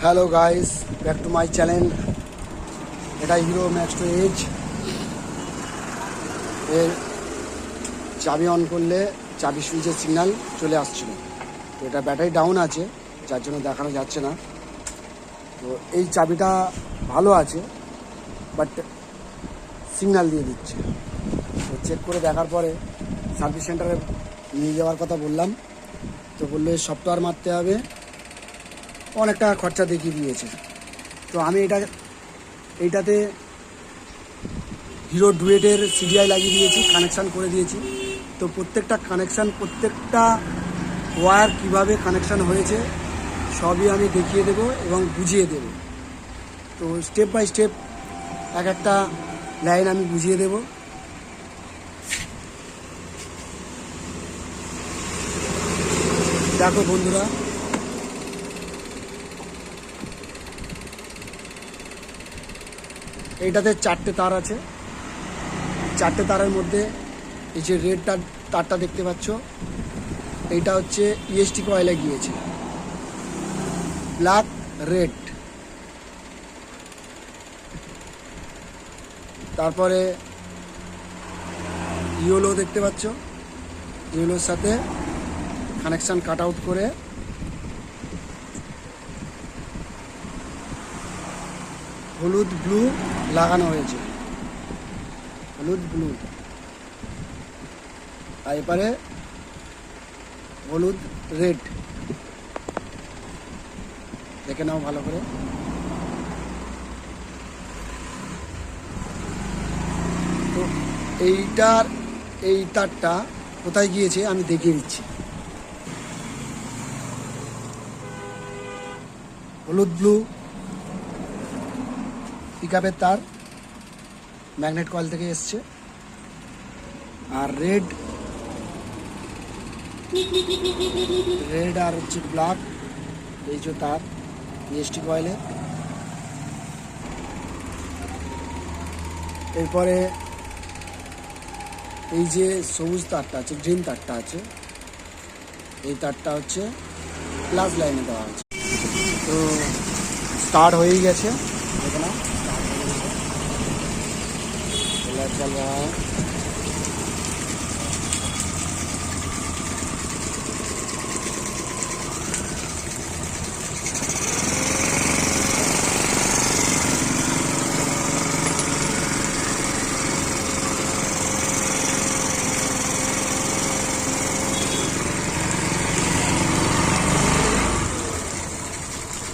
Hello guys, back to my channel. এটা hero max two age এর চাবি on করলে চাবি সুইচের সিগন্যাল চলে আসছিল। তো এটা ব্যাটারি ডাউন আছে, যার জন্য দেখানো যাচ্ছে না। তো এই চাবিটা ভালো আছে, বাট সিগন্যাল দিয়ে দিচ্ছে। তো চেক করে দেখার পরে সার্ভিস সেন্টারে নিয়ে যাওয়ার কথা বললাম। তো বললো সফটওয়্যার মারতে হবে, অনেক টাকা খরচা দেখিয়ে দিয়েছে। তো আমি এইটাতে হিরো ডুয়েটের সিডিআই লাগিয়ে দিয়েছি, কানেকশান করে দিয়েছি। তো প্রত্যেকটা কানেকশান, প্রত্যেকটা ওয়্যার কিভাবে কানেকশান হয়েছে সবই আমি দেখিয়ে দেব এবং বুঝিয়ে দেব। তো স্টেপ বাই স্টেপ এক একটা লাইন আমি বুঝিয়ে দেব। দেখো বন্ধুরা, এইটাতে 4টে তার আছে। 4টে তারের মধ্যে এই যে রেড তারটা দেখতে পাচ্ছ, এইটা হচ্ছে ইএসটি কয়েলে গিয়েছে, ব্ল্যাক রেড। তারপরে ইয়েলো দেখতে পাচ্ছ, ইয়েলোর সাথে কানেকশান কাট আউট করে হলুদ ব্লু লাগানো হয়েছে, হলুদ ব্লু। আর এবারে হলুদ রেড, দেখে নাও ভালো করে। তো এই তারটা কোথায় গিয়েছে আমি দেখিয়ে দিচ্ছি। হলুদ ব্লু পিকআপের তার ম্যাগনেট কয়েল থেকে এসছে, আর রেড আর হচ্ছে ব্ল্যাক, এই যে তার ইএসটি কয়েলে। এরপরে এই যে সবুজ তারটা আছে, গ্রিন তারটা আছে, এই তারটা হচ্ছে প্লাস লাইনে দেওয়া আছে। তো স্টার্ট হয়েই গেছে, দেখে না, চল रहा है।